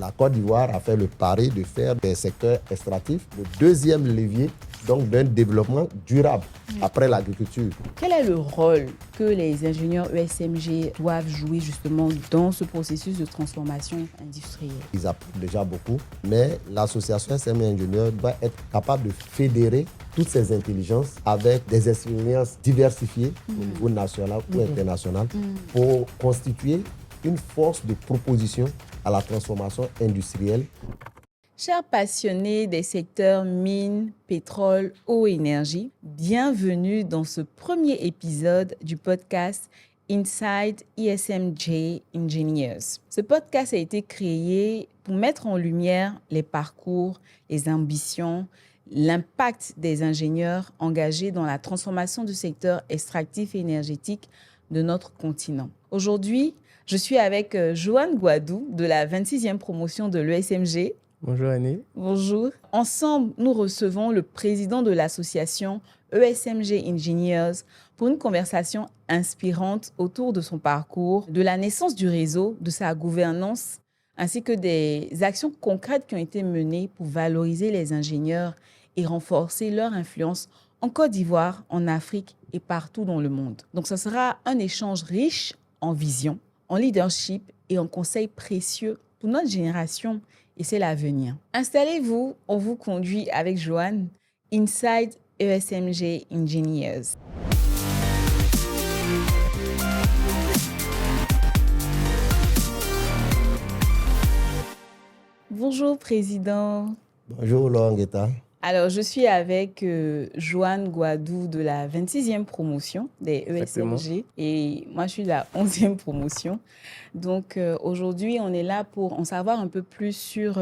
La Côte d'Ivoire a fait le pari de faire des secteurs extractifs le deuxième levier donc d'un développement durable après l'agriculture. Quel est le rôle que les ingénieurs ESMG doivent jouer justement dans ce processus de transformation industrielle? Ils apportent déjà beaucoup, mais l'association ESMG Ingénieurs doit être capable de fédérer toutes ces intelligences avec des expériences diversifiées au niveau national ou international pour constituer une force de proposition à la transformation industrielle. Chers passionnés des secteurs mines, pétrole, eau, énergie, bienvenue dans ce premier épisode du podcast Inside ESMG Engineers. Ce podcast a été créé pour mettre en lumière les parcours, les ambitions, l'impact des ingénieurs engagés dans la transformation du secteur extractif et énergétique de notre continent. Aujourd'hui, je suis avec Joanne Gwadou de la 26e promotion de l'ESMG. Bonjour Annie. Bonjour. Ensemble, nous recevons le président de l'association ESMG Engineers pour une conversation inspirante autour de son parcours, de la naissance du réseau, de sa gouvernance, ainsi que des actions concrètes qui ont été menées pour valoriser les ingénieurs et renforcer leur influence en Côte d'Ivoire, en Afrique et partout dans le monde. Donc, ce sera un échange riche en vision, en leadership et en conseils précieux pour notre génération. Et c'est l'avenir. Installez-vous, on vous conduit avec Joanne, Inside ESMG Engineers. Bonjour, Président. Bonjour, Laurent Guetta. Alors, je suis avec Joanne Gwadou de la 26e promotion des ESMG. Exactement. Et moi, je suis de la 11e promotion. Donc, aujourd'hui, on est là pour en savoir un peu plus sur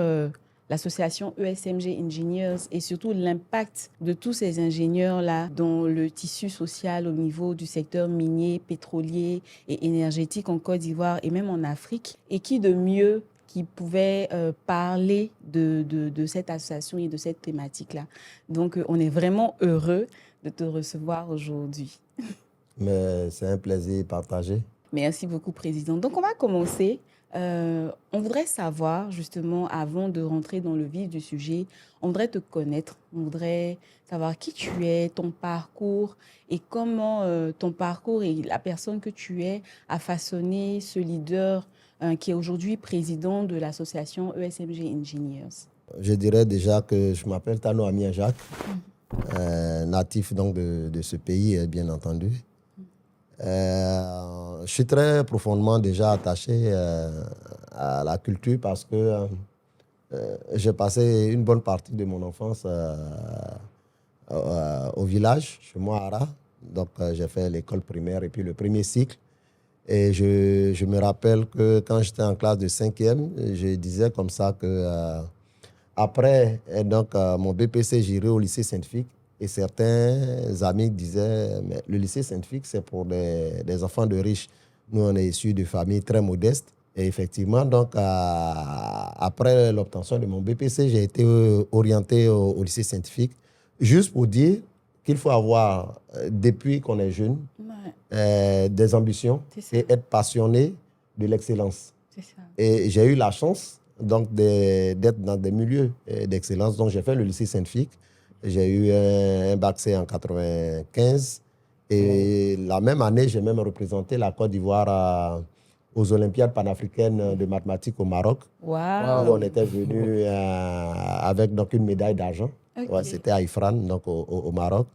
l'association ESMG Engineers et surtout l'impact de tous ces ingénieurs-là dans le tissu social au niveau du secteur minier, pétrolier et énergétique en Côte d'Ivoire et même en Afrique. Et qui de mieux qui pouvait parler de cette association et de cette thématique-là. Donc, on est vraiment heureux de te recevoir aujourd'hui. Mais c'est un plaisir partagé. Merci beaucoup, Président. Donc, on va commencer. On voudrait savoir, justement, avant de rentrer dans le vif du sujet, on voudrait te connaître, on voudrait savoir qui tu es, ton parcours et comment ton parcours et la personne que tu es a façonné ce leader qui est aujourd'hui président de l'association ESMG Engineers. Je dirais déjà que je m'appelle Tano Amien Jacques, natif donc de ce pays, bien entendu. Je suis très profondément déjà attaché à la culture parce que j'ai passé une bonne partie de mon enfance au village, chez moi à Ara. Donc j'ai fait l'école primaire et puis le premier cycle. Et je me rappelle que quand j'étais en classe de 5e, je disais comme ça que après donc, mon BPC, j'irai au lycée Sainte-Fique. Et certains amis disaient, mais le lycée Sainte-Fique, c'est pour des enfants de riches. Nous, on est issus de familles très modestes. Et effectivement, donc, après l'obtention de mon BPC, j'ai été orienté au lycée Sainte-Fique, juste pour dire qu'il faut avoir, depuis qu'on est jeune, des ambitions et être passionné de l'excellence. C'est ça. Et j'ai eu la chance donc, d'être dans des milieux d'excellence. Donc, j'ai fait le lycée Sainte-Fique. J'ai eu un bac C en 1995. Et la même année, j'ai même représenté la Côte d'Ivoire aux Olympiades panafricaines de mathématiques au Maroc. Wow. Où on était venu avec donc, une médaille d'argent. Okay. Ouais, c'était à Ifran, donc au Maroc.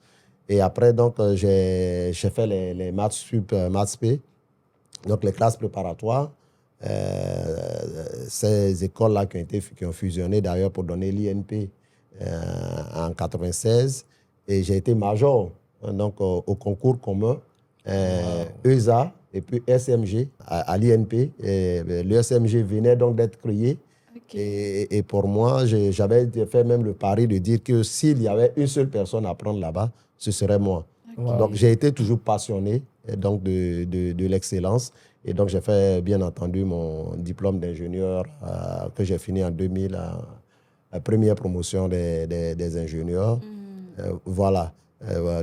Et après, donc, j'ai fait les maths sup, maths P, donc les classes préparatoires. Ces écoles-là qui ont fusionné d'ailleurs pour donner l'INP en 1996. Et j'ai été major donc, au concours commun ESA et puis SMG à l'INP. L'ESMG venait donc d'être créé. Okay. Et pour moi, j'avais fait même le pari de dire que s'il y avait une seule personne à prendre là-bas, ce serait moi. Okay. Donc, j'ai été toujours passionné donc, de l'excellence. Et donc, j'ai fait, bien entendu, mon diplôme d'ingénieur que j'ai fini en 2000, la première promotion des ingénieurs. Voilà.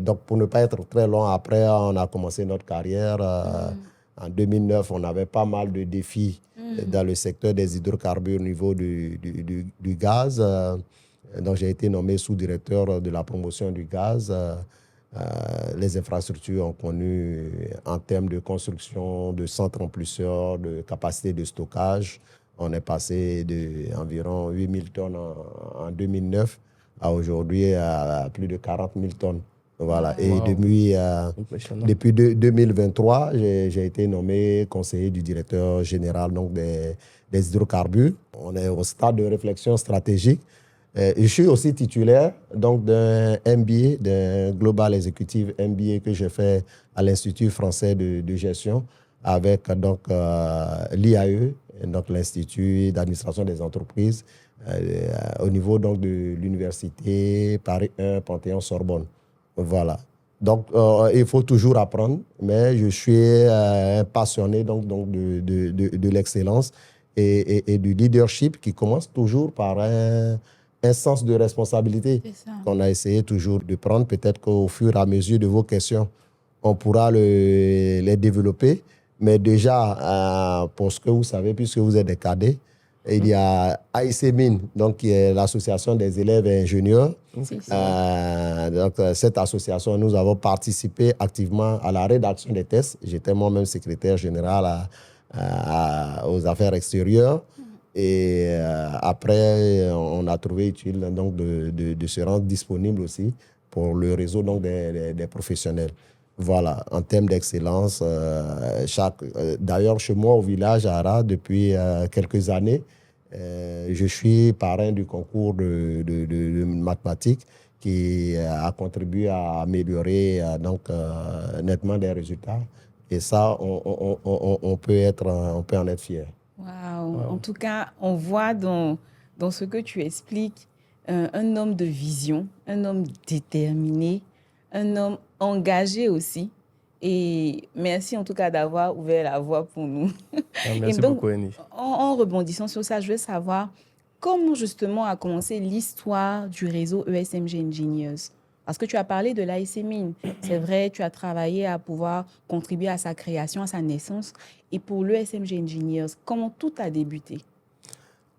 Donc, pour ne pas être très long, après, on a commencé notre carrière En 2009, on avait pas mal de défis dans le secteur des hydrocarbures au niveau du gaz. Donc, j'ai été nommé sous-directeur de la promotion du gaz. Les infrastructures ont connu, en termes de construction, de centres impulseurs, de capacité de stockage, on est passé d'environ 8 000 tonnes en 2009 à aujourd'hui à plus de 40 000 tonnes. Voilà. Et depuis 2023, j'ai été nommé conseiller du directeur général donc des hydrocarbures. On est au stade de réflexion stratégique. Je suis aussi titulaire donc, d'un MBA, d'un Global Executive MBA que j'ai fait à l'Institut français de gestion avec l'IAE, donc l'Institut d'administration des entreprises, au niveau donc, de l'université Paris 1, Panthéon-Sorbonne. Voilà. Donc, il faut toujours apprendre, mais je suis un passionné donc de l'excellence et du leadership qui commence toujours par un sens de responsabilité qu'on a essayé toujours de prendre. Peut-être qu'au fur et à mesure de vos questions, on pourra les développer. Mais déjà, pour ce que vous savez, puisque vous êtes des cadets, il y a AICMIN, donc, qui est l'association des élèves et ingénieurs. Donc, cette association, nous avons participé activement à la rédaction des tests. J'étais moi-même secrétaire général aux affaires extérieures. Et après, on a trouvé utile donc, de se rendre disponible aussi pour le réseau donc, des professionnels. Voilà, en termes d'excellence, d'ailleurs, chez moi au village à Ara, depuis quelques années, je suis parrain du concours de mathématiques qui a contribué à améliorer nettement des résultats. Et ça, on peut en être fier. Wow. En tout cas, on voit dans ce que tu expliques un homme de vision, un homme déterminé, un homme engagé aussi. Et merci en tout cas d'avoir ouvert la voie pour nous. Merci beaucoup, Annie. En rebondissant sur ça, je veux savoir comment justement a commencé l'histoire du réseau ESMG Engineers. Parce que tu as parlé de l'AICMIN. C'est vrai, tu as travaillé à pouvoir contribuer à sa création, à sa naissance. Et pour l'ESMG Engineers, comment tout a débuté?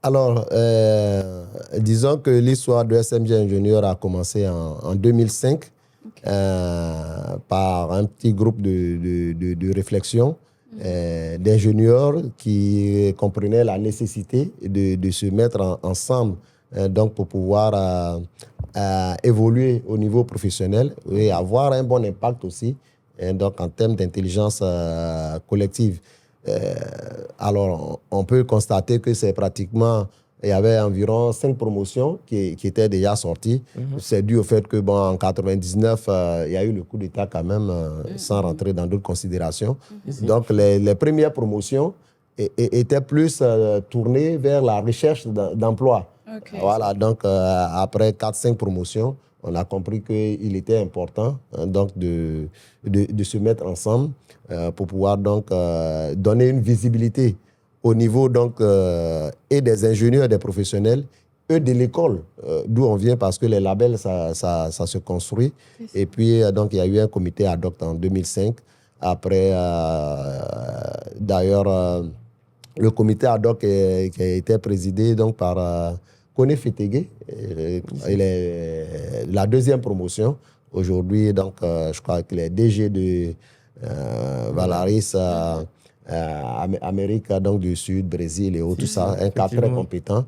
Alors, disons que l'histoire de l'ESMG Engineers a commencé en 2005 par un petit groupe de réflexion d'ingénieurs qui comprenaient la nécessité de se mettre ensemble donc pour pouvoir évoluer au niveau professionnel et avoir un bon impact aussi donc en termes d'intelligence collective. Alors, on peut constater que c'est pratiquement, il y avait environ 5 promotions qui étaient déjà sorties. C'est dû au fait que, en 99, il y a eu le coup d'État quand même, sans rentrer dans d'autres considérations. Donc, les premières promotions étaient plus tournées vers la recherche d'emploi. Voilà, donc après 4-5 promotions, on a compris qu'il était important donc de se mettre ensemble pour pouvoir donc, donner une visibilité au niveau donc, et des ingénieurs et des professionnels et de l'école, d'où on vient parce que les labels, ça se construit. Et puis, donc, il y a eu un comité ad hoc en 2005. Après, d'ailleurs, le comité ad hoc qui a été présidé donc, par Koné Fetegué. Il est la deuxième promotion. Aujourd'hui, donc, je crois qu'il est DG de Valaris, Amérique donc, du Sud, Brésil et tout ça. Un cadre très compétent.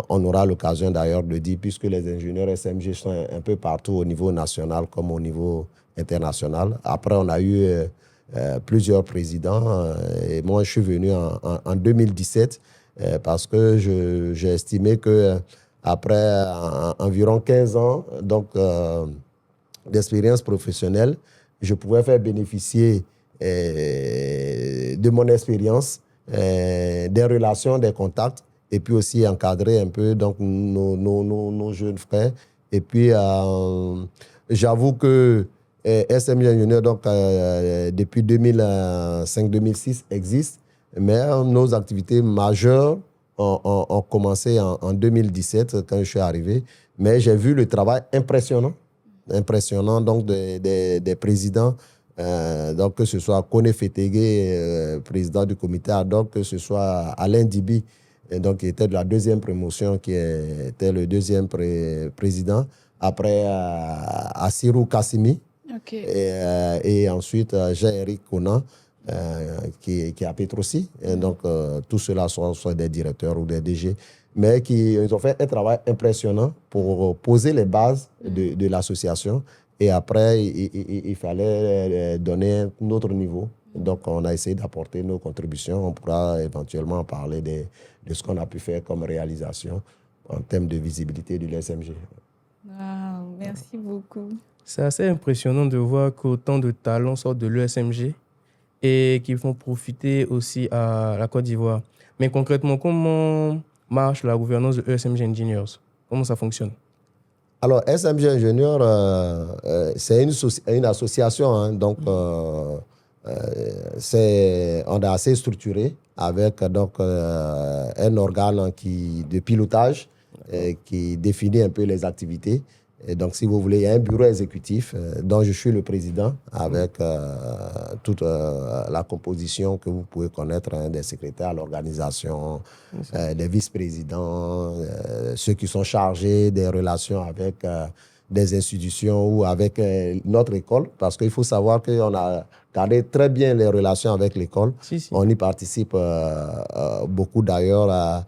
On aura l'occasion d'ailleurs de dire, puisque les ingénieurs SMG sont un peu partout au niveau national comme au niveau international. Après, on a eu plusieurs présidents. Et moi, je suis venu en 2017 parce que j'ai estimé que après environ 15 ans donc, d'expérience professionnelle, je pouvais faire bénéficier de mon expérience, des relations, des contacts, et puis aussi encadrer un peu donc, nos jeunes frères. Et puis, j'avoue que SMG Engineers, donc, depuis 2005-2006, existe, mais nos activités majeures ont commencé en 2017 quand je suis arrivé. Mais j'ai vu le travail impressionnant donc des présidents Donc, que ce soit Kone Fetege, président du comité ad hoc, que ce soit Alain Dibi, donc, qui était de la deuxième promotion, qui était le deuxième président. Après, Assirou Kassimi. Et ensuite, Jean-Éric Konan, qui est à Petrosi. Et donc, tout cela sont soit des directeurs ou des DG, mais ils ont fait un travail impressionnant pour poser les bases de l'association. Et après, il fallait donner un autre niveau. Donc, on a essayé d'apporter nos contributions. On pourra éventuellement parler de ce qu'on a pu faire comme réalisation en termes de visibilité de l'ESMG. Wow, merci beaucoup. C'est assez impressionnant de voir qu'autant de talents sortent de l'ESMG et qui vont profiter aussi à la Côte d'Ivoire. Mais concrètement, comment marche la gouvernance de ESMG Engineers? Comment ça fonctionne? Alors, SMG Ingénieur, c'est une association, hein, donc on est assez structuré avec donc, un organe de pilotage qui définit un peu les activités. Et donc, si vous voulez, il y a un bureau exécutif dont je suis le président avec toute la composition que vous pouvez connaître, hein, des secrétaires à l'organisation, des vice-présidents, ceux qui sont chargés des relations avec des institutions ou avec notre école. Parce qu'il faut savoir qu'on a gardé très bien les relations avec l'école. Si. On y participe beaucoup d'ailleurs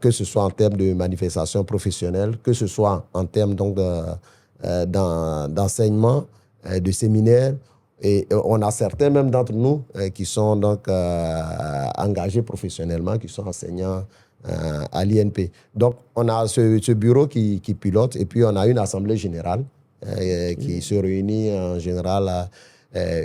que ce soit en termes de manifestations professionnelles, que ce soit en termes donc, d'enseignement, de séminaires. Et on a certains même d'entre nous qui sont donc, engagés professionnellement, qui sont enseignants à l'INP. Donc, on a ce bureau qui pilote et puis on a une assemblée générale qui se réunit en général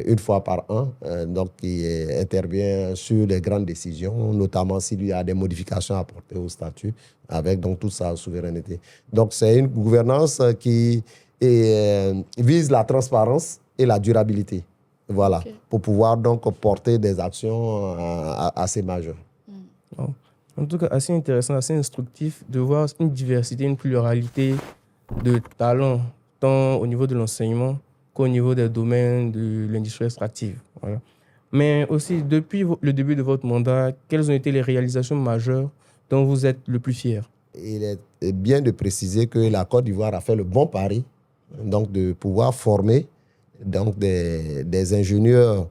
une fois par an, donc qui intervient sur les grandes décisions, notamment s'il y a des modifications à apporter au statut, avec donc toute sa souveraineté. Donc c'est une gouvernance qui vise la transparence et la durabilité, voilà, okay, pour pouvoir donc porter des actions assez majeures. Wow. En tout cas, assez intéressant, assez instructif de voir une diversité, une pluralité de talents, tant au niveau de l'enseignement qu'au niveau des domaines de l'industrie extractive. Voilà. Mais aussi, depuis le début de votre mandat, quelles ont été les réalisations majeures dont vous êtes le plus fier? Il est bien de préciser que la Côte d'Ivoire a fait le bon pari, donc de pouvoir former donc des ingénieurs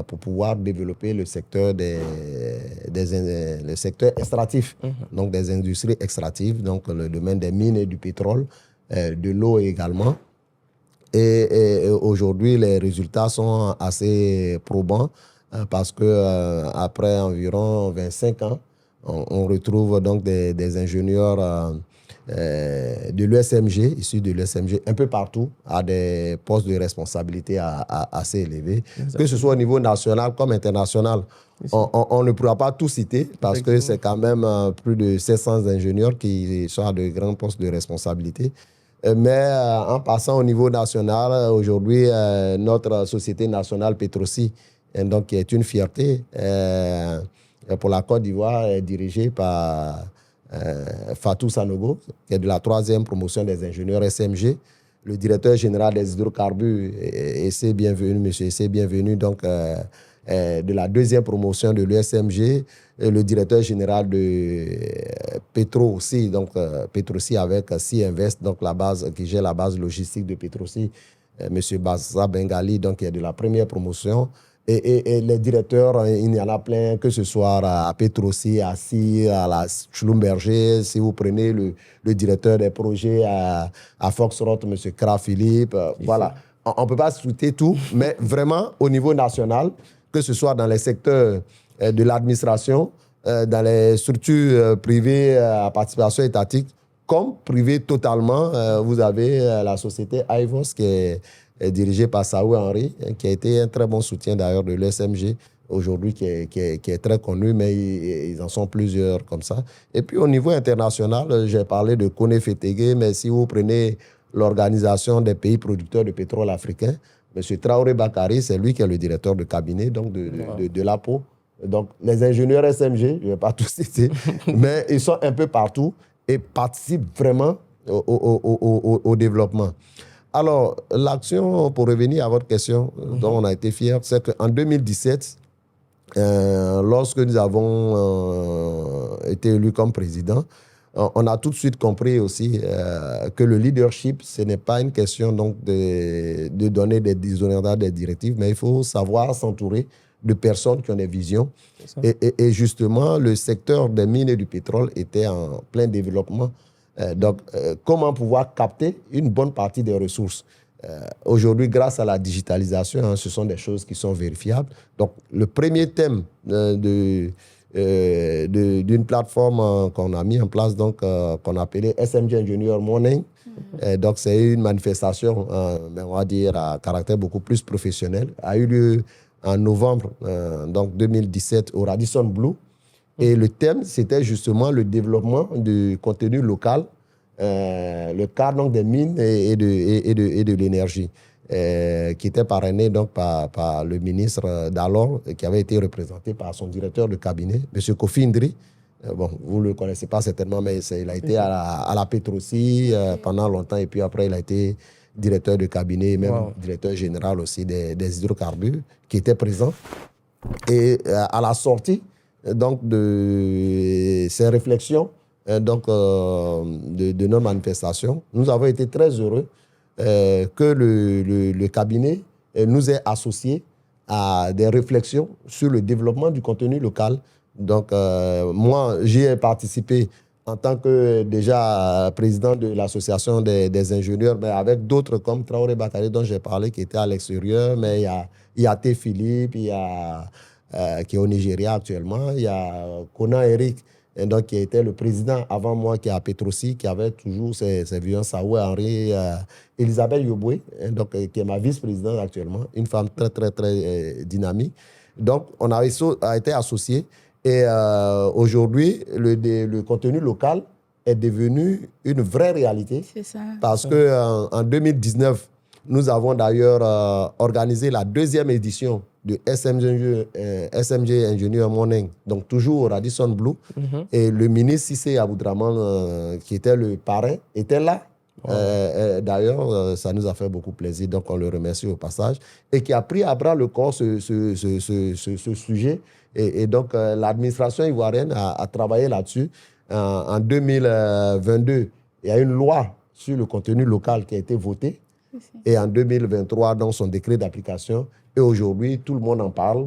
pour pouvoir développer le secteur le secteur extractif, donc des industries extractives, donc le domaine des mines et du pétrole, de l'eau également. Et aujourd'hui, les résultats sont assez probants parce que après environ 25 ans, on retrouve donc des ingénieurs de l'ESMG, issus de l'ESMG, un peu partout, à des postes de responsabilité assez élevés, que ce soit au niveau national comme international. On ne pourra pas tout citer parce que c'est quand même plus de 700 ingénieurs qui sont à de grands postes de responsabilité. Mais en passant au niveau national, aujourd'hui, notre société nationale Petrosi, donc, qui est une fierté pour la Côte d'Ivoire, est dirigée par Fatou Sanogo, qui est de la 3e promotion des ingénieurs SMG, le directeur général des hydrocarbures, Essé Bienvenu, M. Essé Bienvenu, donc, de la 2e promotion de l'USMG, le directeur général de Petro aussi, donc Petrosi avec C-Invest, donc la base, qui gère la base logistique de Petrosi, M. Bassa Bengali, donc qui est de la 1re promotion. Et les directeurs, il y en a plein, que ce soit à Petrosi, à CIR, à la Schlumberger, si vous prenez le directeur des projets à Foxtrot, M. Kra Philippe, voilà. On ne peut pas citer tout, mais vraiment au niveau national, que ce soit dans les secteurs de l'administration, dans les structures privées à participation étatique, comme privées totalement. Vous avez la société IVOS qui est dirigée par Saoui Henry, qui a été un très bon soutien d'ailleurs de l'ESMG, aujourd'hui qui est très connu, mais ils en sont plusieurs comme ça. Et puis au niveau international, j'ai parlé de Kone Fetege, mais si vous prenez l'Organisation des pays producteurs de pétrole africains, M. Traoré Bakary, c'est lui qui est le directeur de cabinet donc de l'APO. Donc, les ingénieurs SMG, je ne vais pas tous citer, mais ils sont un peu partout et participent vraiment au développement. Alors, l'action, pour revenir à votre question, dont on a été fiers, c'est qu'en 2017, lorsque nous avons été élus comme président, on a tout de suite compris aussi que le leadership, ce n'est pas une question donc de donner des honoraires, des directives, mais il faut savoir s'entourer de personnes qui ont des visions. Et justement, le secteur des mines et du pétrole était en plein développement. Donc, comment pouvoir capter une bonne partie des ressources? Aujourd'hui, grâce à la digitalisation, ce sont des choses qui sont vérifiables. Donc, le premier thème d'une plateforme qu'on a mis en place, donc, qu'on appelait SMG Engineer Morning. Donc, c'est une manifestation, on va dire, à caractère beaucoup plus professionnel, a eu lieu en novembre donc 2017 au Radisson Blu. Et le thème, c'était justement le développement du contenu local, le cas donc, des mines et de l'énergie, qui était parrainé donc, par le ministre d'alors, qui avait été représenté par son directeur de cabinet, M. Kofi Ndri. Bon, vous ne le connaissez pas certainement, mais il a été à la Petrosi pendant longtemps, et puis après, il a été directeur de cabinet, même directeur général aussi des hydrocarbures, qui était présent. Et à la sortie donc, de ces réflexions, donc, de nos manifestations, nous avons été très heureux que le cabinet nous ait associés à des réflexions sur le développement du contenu local. Donc, moi, j'y ai participé en tant que déjà président de l'association des ingénieurs, mais avec d'autres comme Traoré Bakary, dont j'ai parlé, qui était à l'extérieur, mais il y a T. Philippe, il y a, qui est au Nigeria actuellement, il y a Conan Eric, donc, qui était le président avant moi, qui est à Petrosi, qui avait toujours ses vieux Saoué Henri, Elisabeth Yoboué, donc, qui est ma vice-présidente actuellement, une femme très, très, très dynamique. Donc, on a été associés. Et aujourd'hui, le contenu local est devenu une vraie réalité. C'est ça. Parce qu'en 2019, nous avons d'ailleurs organisé la 2e édition de SMG Engineer Morning, donc toujours au Radisson Blu. Et le ministre Cissé Aboudraman, qui était le parrain, était là. D'ailleurs, ça nous a fait beaucoup plaisir, donc on le remercie au passage, et qui a pris à bras le corps ce sujet. Et donc, l'administration ivoirienne a travaillé là-dessus. En 2022, il y a une loi sur le contenu local qui a été votée. Et en 2023, dans son décret d'application. Et aujourd'hui, tout le monde en parle.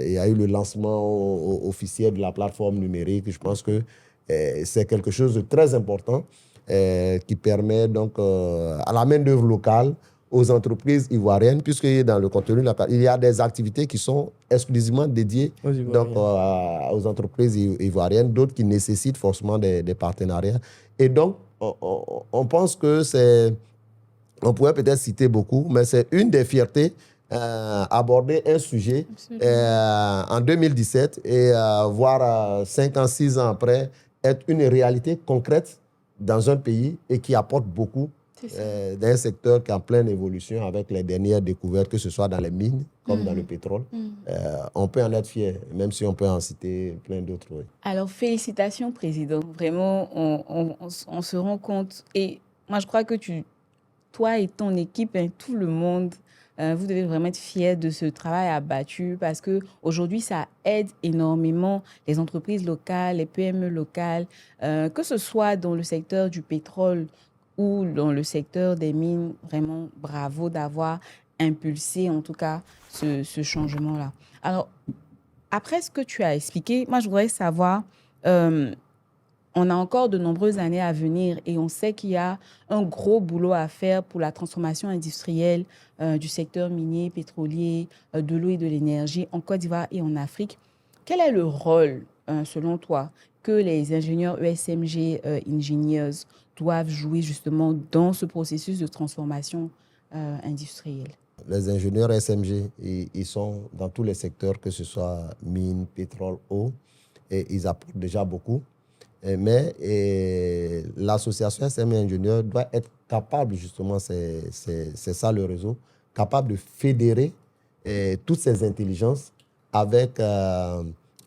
Il y a eu le lancement officiel de la plateforme numérique. Je pense que c'est quelque chose de très important qui permet donc à la main-d'œuvre locale, aux entreprises ivoiriennes, puisque dans le contenu local, il y a des activités qui sont exclusivement dédiées donc, aux entreprises ivoiriennes, d'autres qui nécessitent forcément des partenariats. Et donc, on pense que c'est... On pourrait peut-être citer beaucoup, mais c'est une des fiertés aborder un sujet en 2017 et voir 5 ans, 6 ans après être une réalité concrète dans un pays et qui apporte beaucoup d'un secteur qui est en pleine évolution avec les dernières découvertes, que ce soit dans les mines comme dans le pétrole. On peut en être fier, même si on peut en citer plein d'autres. Oui. Alors, félicitations, Président. Vraiment, on se rend compte. Et moi, je crois que toi et ton équipe, tout le monde, vous devez vraiment être fiers de ce travail abattu parce qu'aujourd'hui, ça aide énormément les entreprises locales, les PME locales, que ce soit dans le secteur du pétrole ou dans le secteur des mines. Vraiment, bravo d'avoir impulsé, en tout cas, ce changement-là. Alors, après ce que tu as expliqué, moi, je voudrais savoir... on a encore de nombreuses années à venir et on sait qu'il y a un gros boulot à faire pour la transformation industrielle du secteur minier, pétrolier, de l'eau et de l'énergie en Côte d'Ivoire et en Afrique. Quel est le rôle, selon toi, que les ingénieurs ESMG Engineers doivent jouer justement dans ce processus de transformation industrielle? Les ingénieurs SMG, ils sont dans tous les secteurs, que ce soit mine, pétrole, eau, et ils apportent déjà beaucoup. Mais l'association SME Ingénieurs doit être capable, justement, c'est ça le réseau, capable de fédérer toutes ces intelligences avec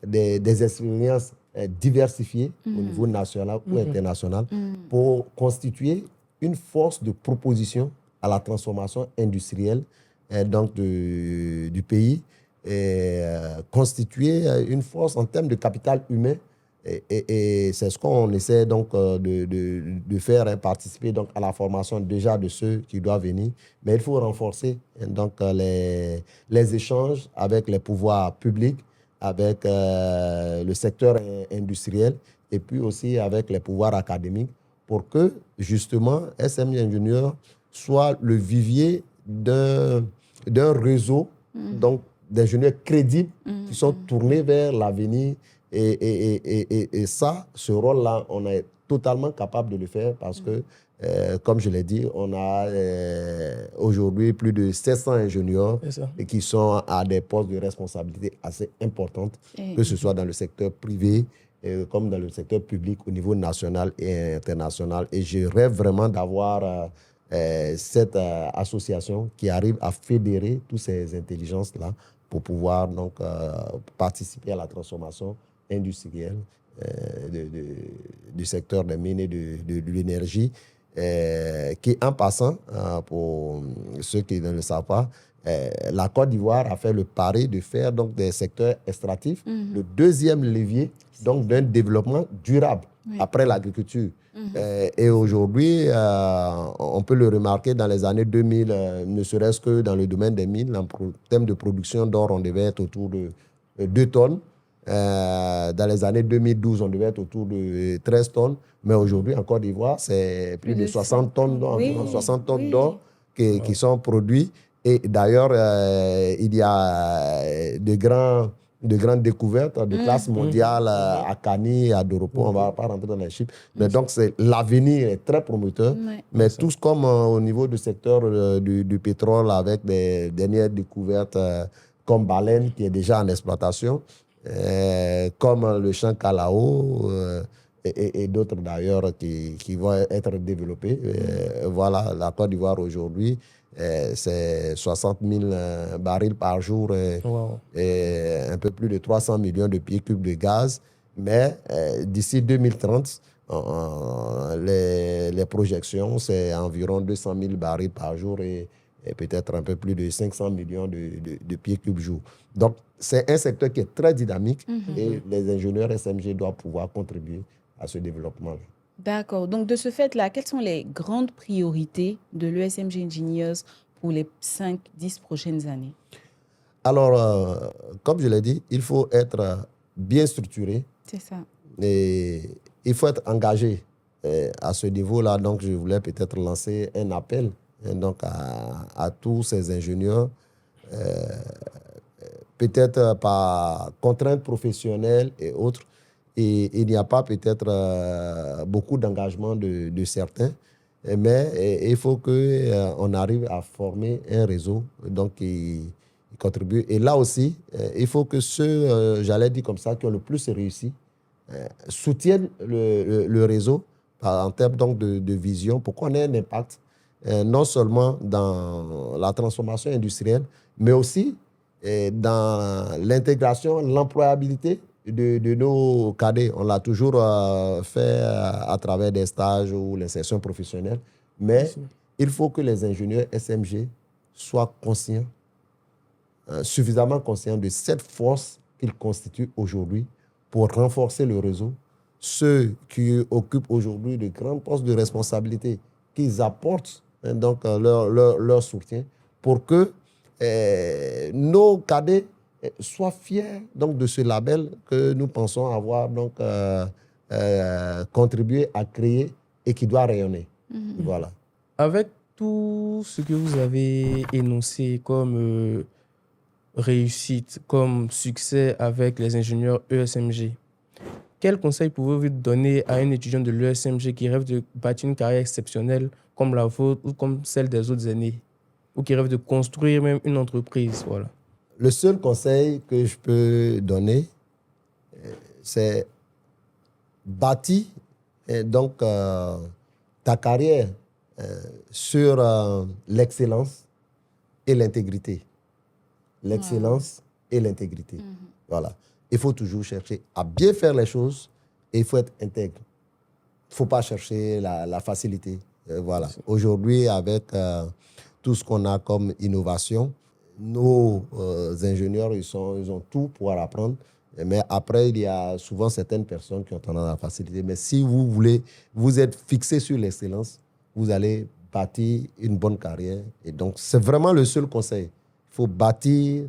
des expériences diversifiées au niveau national ou international pour constituer une force de proposition à la transformation industrielle donc du pays et constituer une force en termes de capital humain. Et c'est ce qu'on essaie donc de faire, participer donc à la formation déjà de ceux qui doivent venir. Mais il faut renforcer donc les échanges avec les pouvoirs publics, avec le secteur industriel et puis aussi avec les pouvoirs académiques pour que justement SMG Ingénieur soit le vivier d'un réseau donc d'ingénieurs crédibles qui sont tournés vers l'avenir. Et ça, ce rôle-là, on est totalement capable de le faire parce que, comme je l'ai dit, on a aujourd'hui plus de 700 ingénieurs qui sont à des postes de responsabilité assez importantes, que ce soit dans le secteur privé comme dans le secteur public au niveau national et international. Et je rêve vraiment d'avoir cette association qui arrive à fédérer toutes ces intelligences-là pour pouvoir donc participer à la transformation industrielle du secteur des mines et de l'énergie, qui, en passant, pour ceux qui ne le savent pas, la Côte d'Ivoire a fait le pari de faire donc, des secteurs extractifs, le deuxième levier donc, d'un développement durable après l'agriculture. Et aujourd'hui, on peut le remarquer dans les années 2000, ne serait-ce que dans le domaine des mines, en termes de production d'or, on devait être autour de 2 tonnes. Dans les années 2012, on devait être autour de 13 tonnes. Mais aujourd'hui, en Côte d'Ivoire, c'est plus de 60 tonnes d'or, environ 60 tonnes d'or qui sont produits. Et d'ailleurs, il y a de grandes découvertes de classe mondiale à Kani, à Doropo. On ne va pas rentrer dans les chiffres. Mais donc, l'avenir est très prometteur. Mais tous comme au niveau du secteur du pétrole, avec des dernières découvertes comme Baleine, qui est déjà en exploitation, comme le champ Kalao et d'autres d'ailleurs qui vont être développés. Voilà, la Côte d'Ivoire aujourd'hui, c'est 60 000 barils par jour et un peu plus de 300 millions de pieds cubes de gaz. Mais d'ici 2030, les projections, c'est environ 200 000 barils par jour et peut-être un peu plus de 500 millions de pieds cubes jour. Donc, c'est un secteur qui est très dynamique et les ingénieurs SMG doivent pouvoir contribuer à ce développement. D'accord. Donc, de ce fait-là, quelles sont les grandes priorités de l'ESMG Engineers pour les 5-10 prochaines années? Alors, comme je l'ai dit, il faut être bien structuré. C'est ça. Et il faut être engagé à ce niveau-là. Donc, je voulais peut-être lancer un appel donc à tous ces ingénieurs, peut-être par contraintes professionnelles et autres. Et il n'y a pas peut-être beaucoup d'engagement de certains, mais il faut qu'on arrive à former un réseau donc, qui contribue. Et là aussi, il faut que ceux, j'allais dire comme ça, qui ont le plus réussi, soutiennent le réseau en termes donc, de vision pour qu'on ait un impact non seulement dans la transformation industrielle, mais aussi dans l'intégration, l'employabilité de nos cadets. On l'a toujours fait à travers des stages ou l'insertion professionnelle, mais il faut que les ingénieurs SMG soient conscients, suffisamment conscients de cette force qu'ils constituent aujourd'hui pour renforcer le réseau. Ceux qui occupent aujourd'hui de grands postes de responsabilité, qu'ils apportent donc leur soutien pour que nos cadets soient fiers donc, de ce label que nous pensons avoir donc, contribué à créer et qui doit rayonner. Voilà. Avec tout ce que vous avez énoncé comme réussite, comme succès avec les ingénieurs ESMG, quel conseil pouvez-vous donner à un étudiant de l'ESMG qui rêve de bâtir une carrière exceptionnelle comme la vôtre ou comme celle des autres aînés, ou qui rêve de construire même une entreprise? Voilà. Le seul conseil que je peux donner, c'est bâtir donc, ta carrière sur l'excellence et l'intégrité. L'excellence et l'intégrité. Voilà. Il faut toujours chercher à bien faire les choses et il faut être intègre. Il ne faut pas chercher la facilité. Voilà. Aujourd'hui, avec tout ce qu'on a comme innovation, nos ingénieurs, ils ont tout pour apprendre. Mais après, il y a souvent certaines personnes qui ont tendance à faciliter. Mais si vous voulez, vous êtes fixé sur l'excellence, vous allez bâtir une bonne carrière. Et donc, c'est vraiment le seul conseil. Il faut bâtir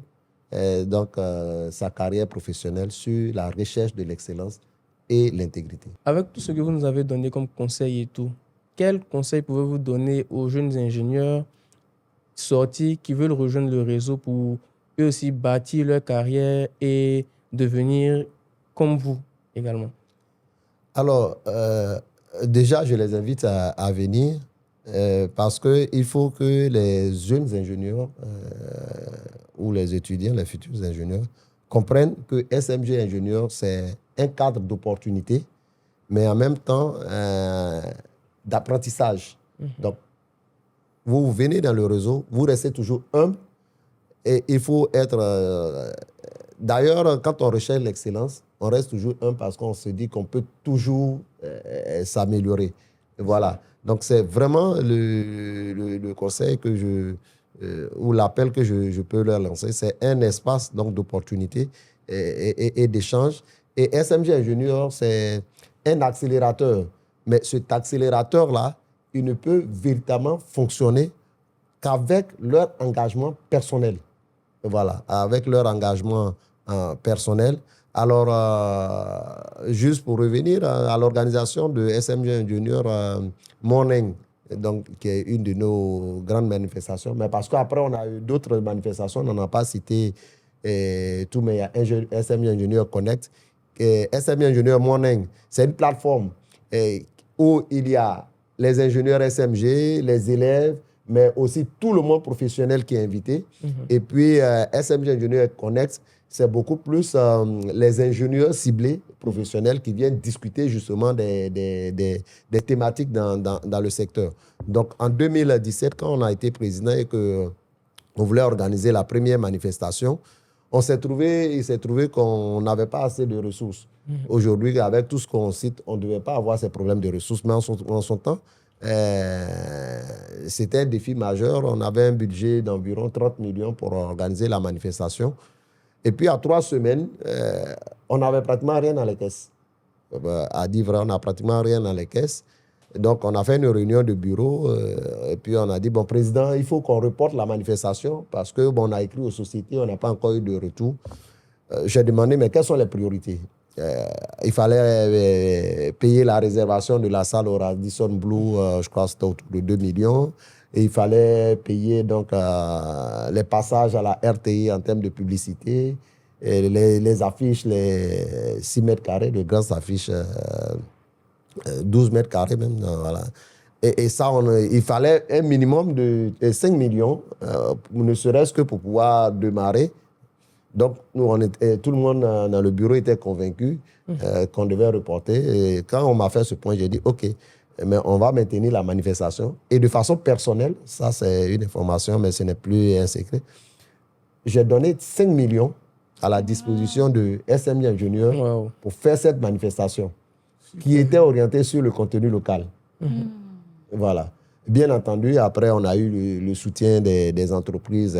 sa carrière professionnelle sur la recherche de l'excellence et l'intégrité. Avec tout ce que vous nous avez donné comme conseil et tout, quel conseil pouvez-vous donner aux jeunes ingénieurs sortis qui veulent rejoindre le réseau pour eux aussi bâtir leur carrière et devenir comme vous également? Alors, déjà, je les invite à venir parce qu'il faut que les jeunes ingénieurs ou les étudiants, les futurs ingénieurs, comprennent que SMG Ingénieur, c'est un cadre d'opportunité, mais en même temps d'apprentissage. Donc, vous venez dans le réseau, vous restez toujours humble et il faut être... D'ailleurs, quand on recherche l'excellence, on reste toujours humble parce qu'on se dit qu'on peut toujours s'améliorer. Voilà. Donc, c'est vraiment le conseil que ou l'appel que je peux leur lancer. C'est un espace d'opportunité et d'échange. Et SMG Ingénieur, c'est un accélérateur. Mais cet accélérateur-là, il ne peut véritablement fonctionner qu'avec leur engagement personnel. Voilà, avec leur engagement personnel. Alors, juste pour revenir à l'organisation de SMG Junior Morning, donc, qui est une de nos grandes manifestations, mais parce qu'après, on a eu d'autres manifestations, on n'en a pas cité tout, mais il y a SMG Junior Connect. SMG Junior Morning, c'est une plateforme où il y a les ingénieurs SMG, les élèves, mais aussi tout le monde professionnel qui est invité. Et puis, SMG Ingénieur Connect, c'est beaucoup plus les ingénieurs ciblés professionnels qui viennent discuter justement des thématiques dans le secteur. Donc, en 2017, quand on a été président et qu'on voulait organiser la première manifestation, il s'est trouvé qu'on n'avait pas assez de ressources. Aujourd'hui, avec tout ce qu'on cite, on ne devait pas avoir ces problèmes de ressources. Mais en son temps, c'était un défi majeur. On avait un budget d'environ 30 millions pour organiser la manifestation. Et puis, à 3 semaines, on n'avait pratiquement rien dans les caisses. À dire vrai, on n'a pratiquement rien dans les caisses. Donc, on a fait une réunion de bureau et puis on a dit, bon, président, il faut qu'on reporte la manifestation parce que on a écrit aux sociétés, on n'a pas encore eu de retour. J'ai demandé, mais quelles sont les priorités? Il fallait payer la réservation de la salle au Radisson Blu, je crois que c'était autour de 2 millions. Et il fallait payer donc, les passages à la RTI en termes de publicité, et les affiches, les 6 mètres carrés, de grandes affiches, 12 mètres carrés même. Voilà. Et ça, il fallait un minimum de 5 millions, ne serait-ce que pour pouvoir démarrer. Donc, tout le monde dans le bureau était convaincu qu'on devait reporter. Et quand on m'a fait ce point, j'ai dit, OK, mais on va maintenir la manifestation. Et de façon personnelle, ça c'est une information, mais ce n'est plus un secret, j'ai donné 5 millions à la disposition de SMG Ingénieur pour faire cette manifestation qui était orientée sur le contenu local. Voilà. Bien entendu, après, on a eu le soutien des entreprises,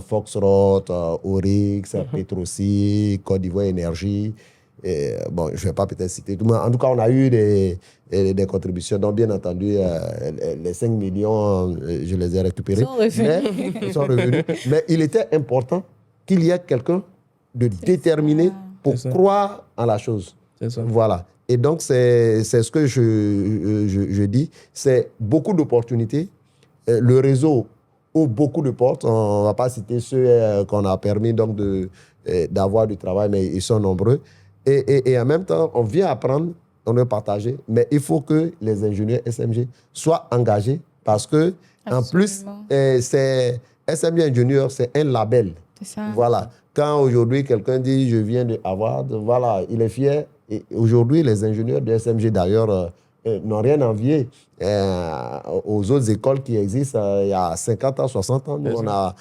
Foxtrot, Orix, Petrosi, Côte d'Ivoire Énergie. Et, bon, je ne vais pas peut-être citer tout, mais en tout cas, on a eu des contributions. Donc, bien entendu, les 5 millions, je les ai récupérés. Ils sont revenus. Mais il était important qu'il y ait quelqu'un de déterminé pour croire en la chose. Voilà. Et donc, c'est ce que je dis. C'est beaucoup d'opportunités. Le réseau ouvre beaucoup de portes. On ne va pas citer ceux qu'on a permis donc d'avoir du travail, mais ils sont nombreux. Et en même temps, on vient apprendre, on veut partager. Mais il faut que les ingénieurs SMG soient engagés parce que, en plus, SMG Ingénieur, c'est un label. C'est ça. Voilà. Quand aujourd'hui, quelqu'un dit « je viens de Harvard », voilà, il est fier. Et aujourd'hui, les ingénieurs de SMG, d'ailleurs, n'ont rien envié aux autres écoles qui existent il y a 50 ans, 60 ans. Nous, on a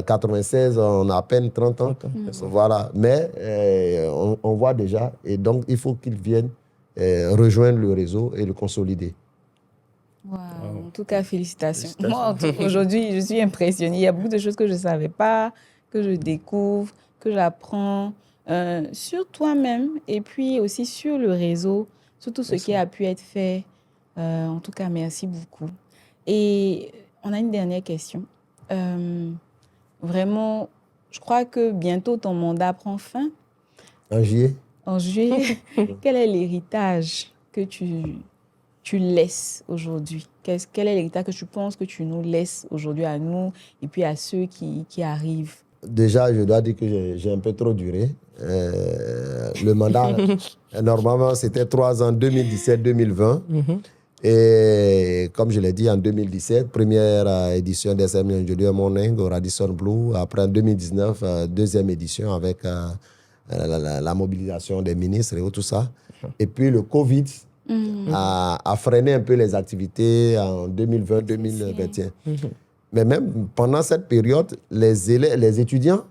96, on a à peine 30 ans. Voilà. Mais on voit déjà. Et donc, il faut qu'ils viennent rejoindre le réseau et le consolider. Wow. En tout cas, félicitations. Moi, aujourd'hui, je suis impressionnée. Il y a beaucoup de choses que je ne savais pas, que je découvre, que j'apprends sur toi-même et puis aussi sur le réseau, sur tout ce qui a pu être fait. En tout cas, merci beaucoup. Et on a une dernière question. Vraiment, je crois que bientôt ton mandat prend fin. En juillet. En juillet. Quel est l'héritage que tu laisses aujourd'hui? Quel est l'héritage que tu penses que tu nous laisses aujourd'hui à nous et puis à ceux qui arrivent? Déjà, je dois dire que j'ai un peu trop duré. Le mandat, normalement, c'était 3 ans, 2017-2020. Et comme je l'ai dit, en 2017, première édition d'SMG Engineers Morning au Radisson Blu. Après, en 2019, deuxième édition avec la mobilisation des ministres et tout ça. Et puis, le Covid a freiné un peu les activités en 2020-2021. Mais même pendant cette période, les étudiants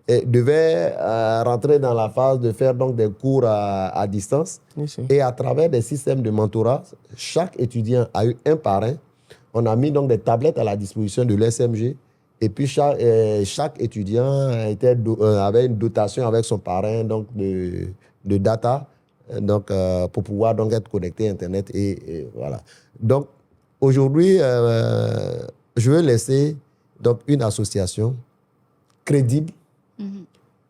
devaient rentrer dans la phase de faire donc des cours à distance. Et à travers des systèmes de mentorat, chaque étudiant a eu un parrain. On a mis donc des tablettes à la disposition de l'ESMG. Et puis chaque étudiant avait une dotation avec son parrain donc de data donc, pour pouvoir donc être connecté à Internet. Et voilà. Donc aujourd'hui, je veux laisser donc, une association crédible,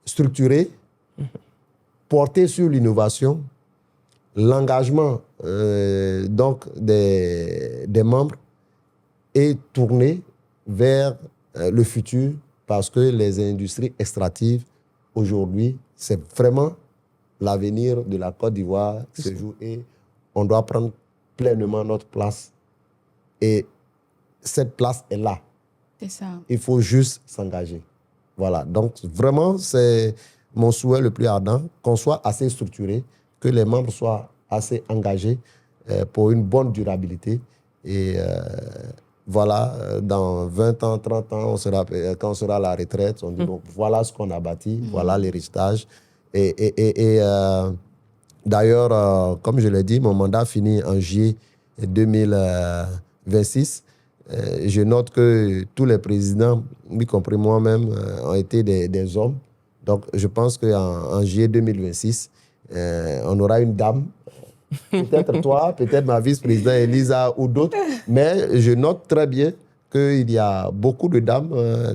structurée, portée sur l'innovation, l'engagement donc des membres et tournée vers le futur parce que les industries extractives, aujourd'hui, c'est vraiment l'avenir de la Côte d'Ivoire qui se joue et on doit prendre pleinement notre place. Et cette place est là. C'est ça. Il faut juste s'engager. Voilà. Donc, vraiment, c'est mon souhait le plus ardent, qu'on soit assez structuré, que les membres soient assez engagés pour une bonne durabilité. Et voilà, dans 20 ans, 30 ans, quand on sera à la retraite, on dit, bon, voilà ce qu'on a bâti, voilà l'héritage. Et d'ailleurs, comme je l'ai dit, mon mandat finit en juillet 2026. Je note que tous les présidents, y compris moi-même, ont été des hommes. Donc, je pense qu'en juillet 2026, on aura une dame. Peut-être toi, peut-être ma vice-présidente Elisa ou d'autres. Mais je note très bien qu'il y a beaucoup de dames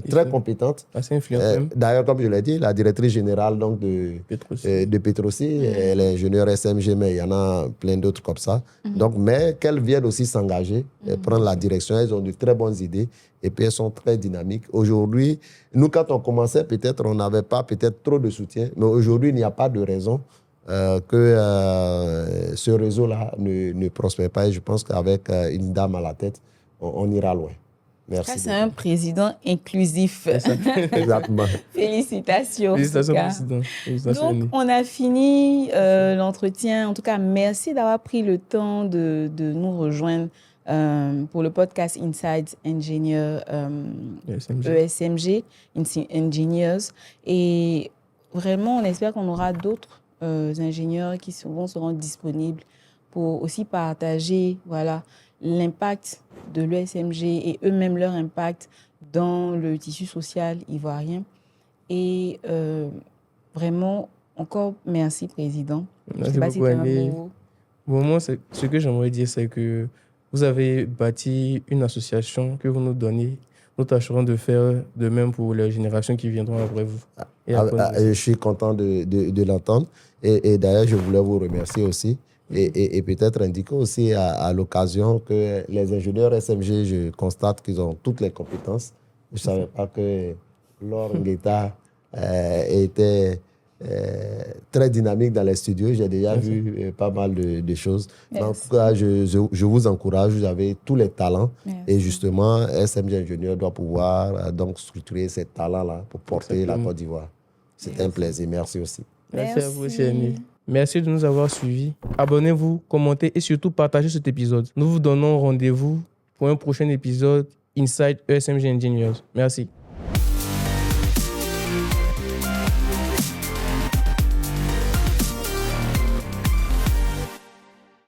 très compétentes. Assez influentes. D'ailleurs, comme je l'ai dit, la directrice générale donc, de Petrosi, elle est ingénieure SMG, mais il y en a plein d'autres comme ça. Donc, mais qu'elles viennent aussi s'engager, prendre la direction. Elles ont de très bonnes idées et puis elles sont très dynamiques. Aujourd'hui, nous, quand on commençait, peut-être on n'avait pas peut-être trop de soutien, mais aujourd'hui, il n'y a pas de raison que ce réseau-là ne prospère pas. Et je pense qu'avec une dame à la tête, on ira loin. Merci. Ça, c'est un président inclusif. Exactement. Félicitations. Félicitations, président. Félicitations. Donc, on a fini l'entretien. En tout cas, merci d'avoir pris le temps de nous rejoindre pour le podcast Inside Engineer ESMG Engineers. Et vraiment, on espère qu'on aura d'autres ingénieurs qui seront disponibles pour aussi partager l'impact de l'ESMG et eux-mêmes leur impact dans le tissu social ivoirien. Et vraiment, encore merci, Président. Merci beaucoup, Annie. Bon, ce que j'aimerais dire, c'est que vous avez bâti une association que vous nous donnez. Nous tâcherons de faire de même pour les générations qui viendront après vous. Je suis content de l'entendre. Et d'ailleurs, je voulais vous remercier aussi. Et peut-être indiquer aussi à l'occasion que les ingénieurs SMG, je constate qu'ils ont toutes les compétences. Je ne savais pas que Laure Ngueta était très dynamique dans les studios. J'ai déjà vu pas mal de choses. En tout cas, je vous encourage, vous avez tous les talents. Et justement, SMG Ingénieur doit pouvoir donc structurer ces talents-là pour porter la Côte d'Ivoire. C'était un plaisir. Merci aussi. Merci à vous aussi, Annie. Merci de nous avoir suivis. Abonnez-vous, commentez et surtout partagez cet épisode. Nous vous donnons rendez-vous pour un prochain épisode Inside ESMG Engineers. Merci.